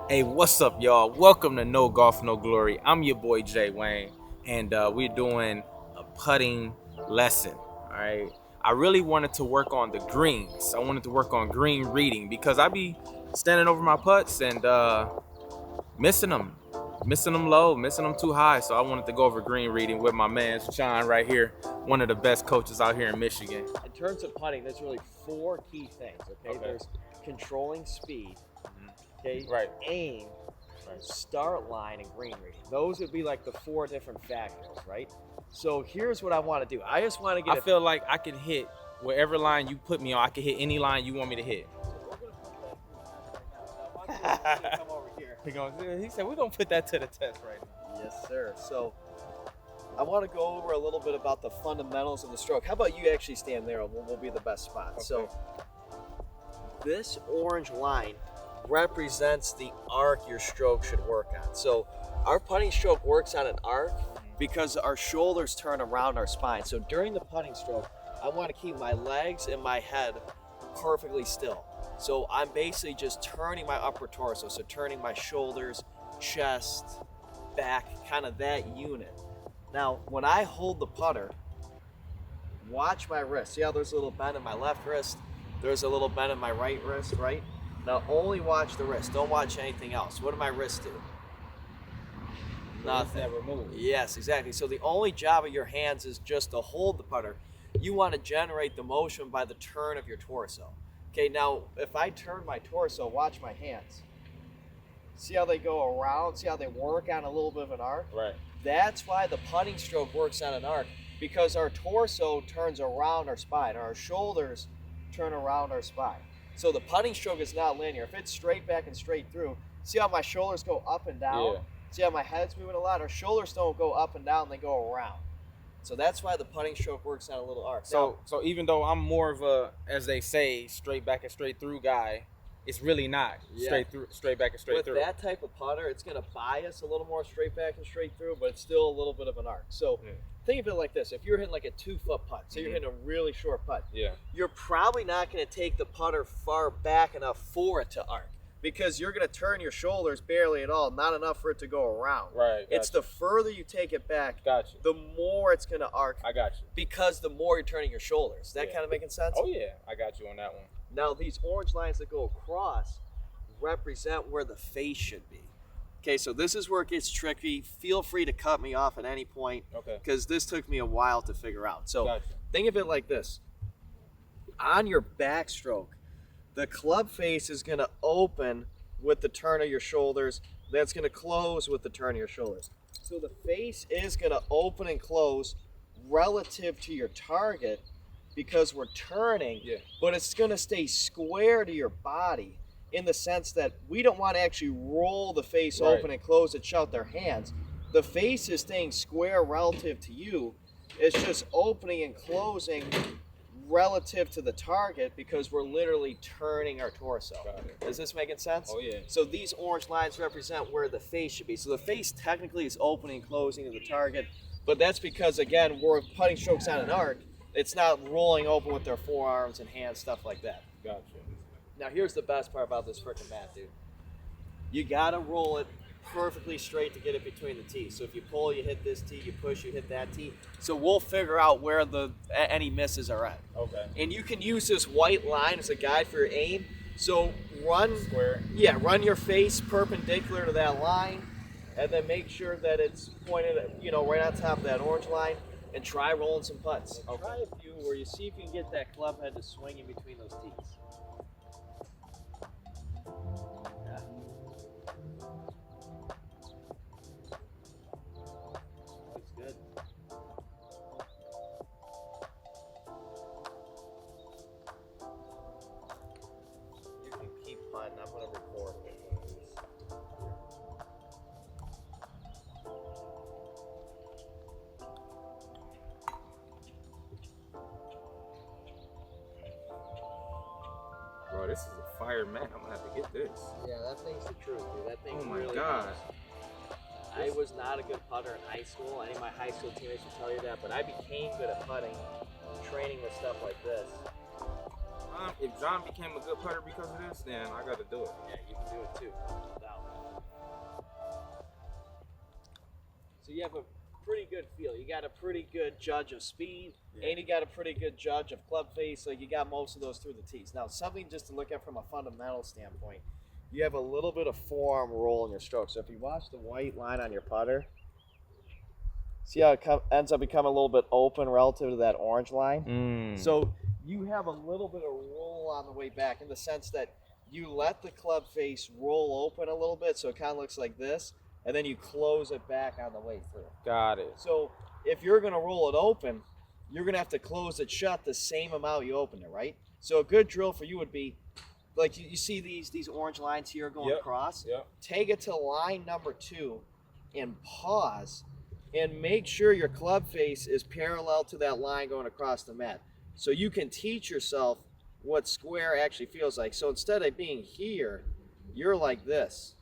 Hey, what's up, y'all? Welcome to No Golf, No Glory. I'm your boy Jay Wayne, and we're doing a putting lesson. All right. I really wanted to work on the greens. I wanted to work on green reading because I be standing over my putts and missing them low, missing them too high. So I wanted to go over green reading with my man Sean right here, one of the best coaches out here in Michigan. In terms of putting, there's really four key things. Okay, Okay. there's controlling speed. Okay, Right. aim, Right. start line, and green reading. Those would be like the four different factors, right? So here's what I want to do. I just want to I get. feel like I can hit wherever line you put me on. I can hit any line you want me to hit. Come over here. He said, we're going to put that to the test right now. Yes, sir. So I want to go over a little bit about the fundamentals of the stroke. How about you actually stand there? Will be the best spot. Okay. So this orange line represents the arc your stroke should work on. So our putting stroke works on an arc because our shoulders turn around our spine. So during the putting stroke, I want to keep my legs and my head perfectly still. So I'm basically just turning my upper torso. So turning my shoulders, chest, back, kind of that unit. Now, when I hold the putter, watch my wrist. See how there's a little bend in my left wrist? There's a little bend in my right wrist, right? Now only watch the wrist. Don't watch anything else. What do my wrists do? Nothing. Never move. Yes, exactly. So the only job of your hands is just to hold the putter. You want to generate the motion by the turn of your torso. Okay, now if I turn my torso, watch my hands. See how they go around? See how they work on a little bit of an arc? Right. That's why the putting stroke works on an arc, because our torso turns around our spine, our shoulders turn around our spine. So the putting stroke is not linear. If it's straight back and straight through, see how my shoulders go up and down? Yeah. See how my head's moving a lot? Our shoulders don't go up and down, they go around. So that's why the putting stroke works on a little arc. So even though I'm more of a, as they say, straight back and straight through guy, it's really not Yeah. straight back and straight with through. that type of putter, it's going to bias a little more straight back and straight through, but it's still a little bit of an arc. So Yeah. think of it like this. If you're hitting like a 2-foot putt, so you're hitting a really short putt, Yeah. you're probably not going to take the putter far back enough for it to arc, because you're going to turn your shoulders barely at all, not enough for it to go around. Right. It's the further you take it back, Gotcha. the more it's going to arc, I got you. because the more you're turning your shoulders. That Yeah. kind of making sense? Oh yeah, I got you on that one. Now these orange lines that go across represent where the face should be. Okay, so this is where it gets tricky. Feel free to cut me off at any point, Okay. because this took me a while to figure out. So Gotcha. think of it like this. On your backstroke, the club face is going to open with the turn of your shoulders. That's going to close with the turn of your shoulders. So the face is going to open and close relative to your target because we're turning, Yeah. but it's going to stay square to your body, in the sense that we don't want to actually roll the face Right. open and close it shut with our hands. The face is staying square relative to you. It's just opening and closing relative to the target, because we're literally turning our torso. Got it. Is this making sense? Oh yeah. So these orange lines represent where the face should be. So the face technically is opening and closing to the target, but that's because, again, we're putting strokes on an arc. It's not rolling open with their forearms and hands, stuff like that. Gotcha. Now here's the best part about this freaking mat, dude. You gotta roll it perfectly straight to get it between the tees. So if you pull, you hit this tee. You push, you hit that tee. So we'll figure out where any misses are at. Okay. And you can use this white line as a guide for your aim. So run your face perpendicular to that line, and then make sure that it's pointed, right on top of that orange line, and try rolling some putts. Okay. Try a few where you see if you can get that club head to swing in between those tees. Yeah. Looks good. You can keep putting. I'm gonna record. Bro, this is a fire mat. I'm gonna have to get this. Yeah, that thing's the truth, dude. That thing's Oh my really god. nice. I was not a good putter in high school. Any of my high school teammates will tell you that, but I became good at putting, training with stuff like this. If John became a good putter because of this, then I gotta do it. Yeah, you can do it too. Without So you have a pretty good feel. You got a pretty good judge of speed, and you got a pretty good judge of club face. So you got most of those through the tees. Now, something just to look at from a fundamental standpoint, you have a little bit of forearm roll in your stroke. So if you watch the white line on your putter, see how it ends up becoming a little bit open relative to that orange line? So you have a little bit of roll on the way back in the sense that you let the club face roll open a little bit, so it kind of looks like this, and then you close it back on the way through. Got it. So if you're going to roll it open, you're going to have to close it shut the same amount you opened it, right? So a good drill for you would be, like you see these orange lines here going across? Yep. Take it to line number 2 and pause, and make sure your club face is parallel to that line going across the mat. So you can teach yourself what square actually feels like. So instead of being here, you're like this.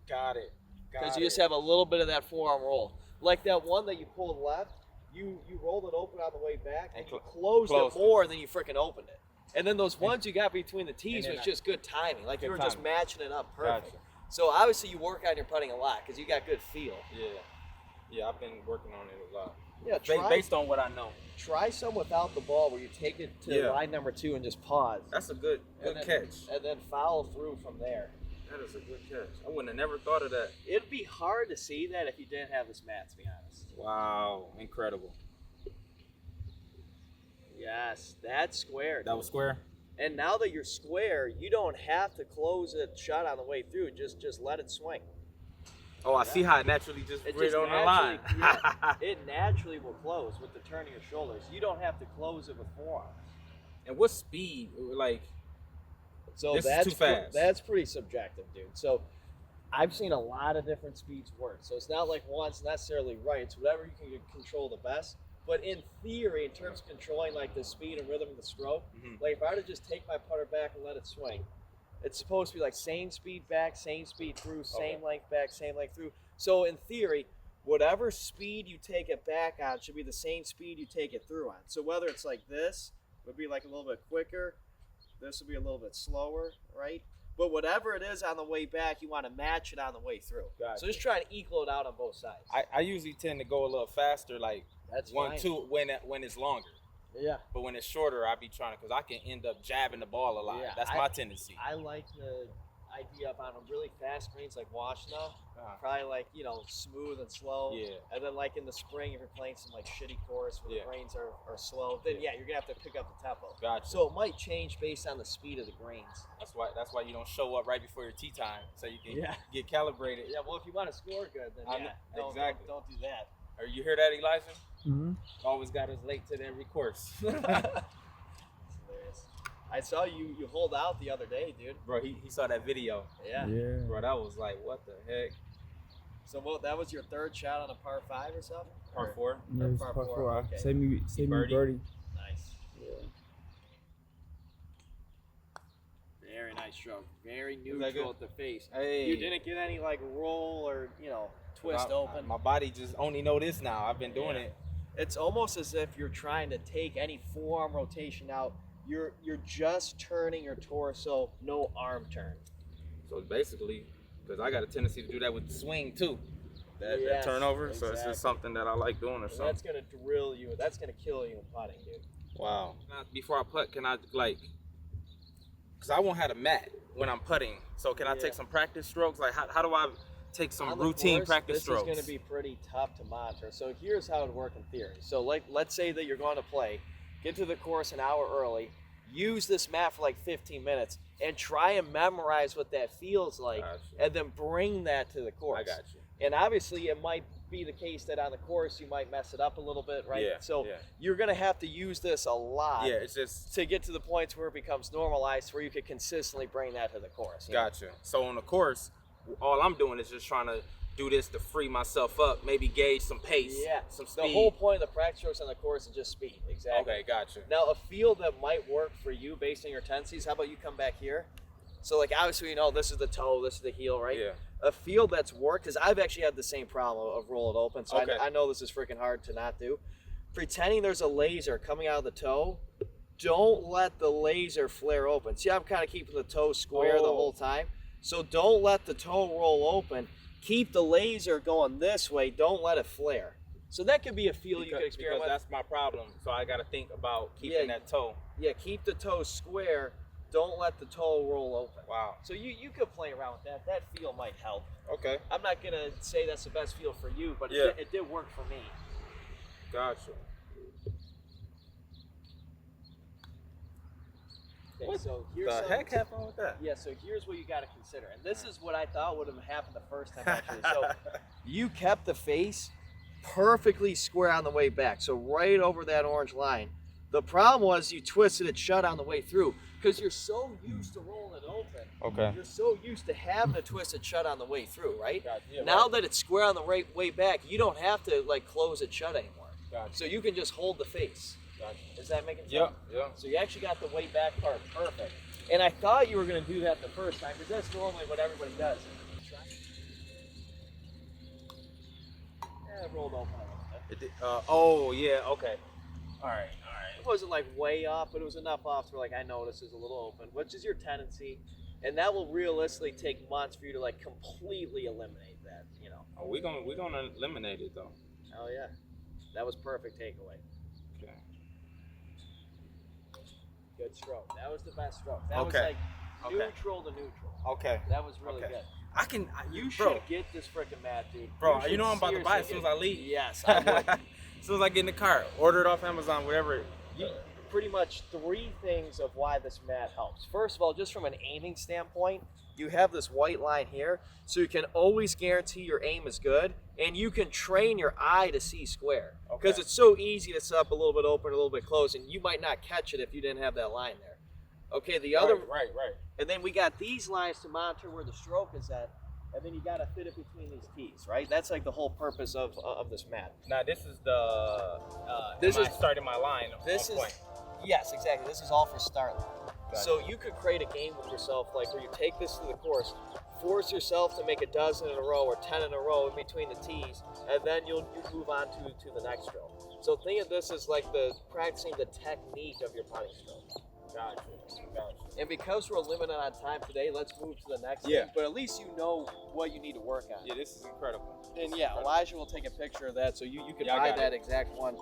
Got it. Because you just have a little bit of that forearm roll. Like that one that you pulled left, you rolled it open on the way back, and you closed it more than you freaking opened it. And then those ones you got between the tees was just good timing. Like you were just matching it up perfect. Gotcha. So obviously you work on your putting a lot because you got good feel. Yeah, I've been working on it a lot. Yeah, based on what I know. Try some without the ball where you take it to line number 2 and just pause. That's a good catch. And then follow through from there. That is a good catch. I wouldn't have never thought of that. It'd be hard to see that if you didn't have this mat, to be honest. Wow, incredible. Yes, that's square. That was square? And now that you're square, you don't have to close it shut on the way through. Just let it swing. Oh, I see how it naturally just right on the line. It naturally will close with the turn of your shoulders. You don't have to close it with forearms. And what speed? Like, so this that's is too fast. That's pretty subjective, dude. So I've seen a lot of different speeds work. So it's not like one's necessarily right. It's whatever you can control the best. But in theory, in terms of controlling like the speed and rhythm of the stroke, like if I were to just take my putter back and let it swing, it's supposed to be like same speed back, same speed through, same length back, same length through. So in theory, whatever speed you take it back on should be the same speed you take it through on. So whether it's like this, would be like a little bit quicker, this would be a little bit slower, right? But whatever it is on the way back, you want to match it on the way through. Gotcha. So just try to equal it out on both sides. I usually tend to go a little faster, like That's 1, fine. 2 when it's longer. Yeah. But when it's shorter, I be trying to, because I can end up jabbing the ball a lot. Yeah, That's my tendency. I like the idea of on really fast greens like Washtenaw, probably like, smooth and slow. Yeah. And then like in the spring, if you're playing some like shitty course where the greens are slow, then you're gonna have to pick up the tempo. Gotcha. So it might change based on the speed of the greens. That's why you don't show up right before your tee time, so you can get calibrated. Yeah, well if you want to score good, then don't do that. Or you hear that, Elijah? Mm-hmm. Always got us late to every course. I saw you hold out the other day, dude. Bro, he saw that video. Yeah. Bro, that was like, what the heck? So that was your third shot on a par 5 or something? Par 4? Yeah, it was par par four, 4. okay. Save me birdie. Nice. Yeah. Very nice stroke. Very neutral at the face. Hey. You didn't get any like roll or twist open. My body just only know this now. I've been doing it. It's almost as if you're trying to take any forearm rotation out. You're just turning your torso, no arm turn. So basically, because I got a tendency to do that with the swing too. That Yes, turnover. So it's exactly. just something that I like doing or And something. that's gonna drill you. That's gonna kill you in putting, dude. Wow. Now, before I putt, can I because I won't have a mat when I'm putting. So can I take some practice strokes? Like how do I take some On the routine course, practice strokes? This is going to be pretty tough to monitor. So here's how it would work in theory. So let's say that you're going to play, get to the course an hour early, use this mat for like 15 minutes, and try and memorize what that feels like, Gotcha. and then bring that to the course. I got you. And obviously it might be the case that on the course you might mess it up a little bit, right? Yeah, So yeah. you're going to have to use this a lot. Yeah, it's just To get to the points where it becomes normalized, where you could consistently bring that to the course. you know? gotcha. So on the course, all I'm doing is just trying to do this to free myself up, maybe gauge some pace, Yeah. some speed. The whole point of the practice strokes on the course is just speed. Exactly. Okay, gotcha. Now, a field that might work for you based on your tendencies, how about you come back here? So, like, obviously, this is the toe, this is the heel, right? Yeah. A field that's worked, because I've actually had the same problem of roll it open, so Okay. I know this is freaking hard to not do. Pretending there's a laser coming out of the toe, don't let the laser flare open. See, I'm kind of keeping the toe square the whole time. So don't let the toe roll open. keep the laser going this way. Don't let it flare. So that could be a feel you could experiment because with. that's my problem. So I got to think about keeping that toe. Yeah, keep the toe square. Don't let the toe roll open. Wow. So you could play around with that. That feel might help. Okay. I'm not going to say that's the best feel for you, but Yeah. it did work for me. Gotcha. Okay, What so here's the some- heck happened with that? Yeah, so here's what you got to consider. And this is what I thought would have happened the first time, actually. So you kept the face perfectly square on the way back. So right over that orange line. The problem was you twisted it shut on the way through because you're so used to rolling it open. Okay. You're so used to having to twist it shut on the way through, right? Gotcha. Yeah, Now right. that it's square on the way back, you don't have to like close it shut anymore. Gotcha. So you can just hold the face. Gotcha. Is that making sense? Yeah. Yeah. So you actually got the way back part perfect. And I thought you were going to do that the first time because that's normally what everybody does. Yeah, it rolled open a little bit. It did, oh yeah. Okay. All right. It wasn't like way off, but it was enough off to where like I noticed it's a little open, which is your tendency. And that will realistically take months for you to like completely eliminate that, you know. Oh, we're gonna eliminate it though. Oh yeah. That was perfect takeaway. Okay. Good stroke. That was the best stroke. That was Okay. like Okay. neutral to neutral. Okay. That was really Okay. good. I can. You bro, should get this freaking mat, dude. Bro, should you know I'm about to buy it as seriously soon as I get leave. Yes, I would. As soon as I get in the car, order it off Amazon, whatever. Pretty much three things of why this mat helps. First of all, just from an aiming standpoint, you have this white line here, so you can always guarantee your aim is good, and you can train your eye to see square. Because Okay. it's so easy to set up a little bit open, a little bit closed, and you might not catch it if you didn't have that line there. Okay, the other, Right. and then we got these lines to monitor where the stroke is at, and then you got to fit it between these tees, right? That's like the whole purpose of this mat. Now this is the. This am I is- starting my line. This on is, point. yes, exactly. This is all for start line. Gotcha. So you could create a game with yourself, like where you take this through the course, force yourself to make a dozen in a row or 10 in a row in between the tees, and then you move on to the next drill. So think of this as like the practicing the technique of your putting stroke. Gotcha. And because we're limited on time today, let's move to the next Yeah. thing. But at least you know what you need to work on. Yeah, this is incredible. And yeah, Elijah will take a picture of that so you can Yeah, I buy got that exact one.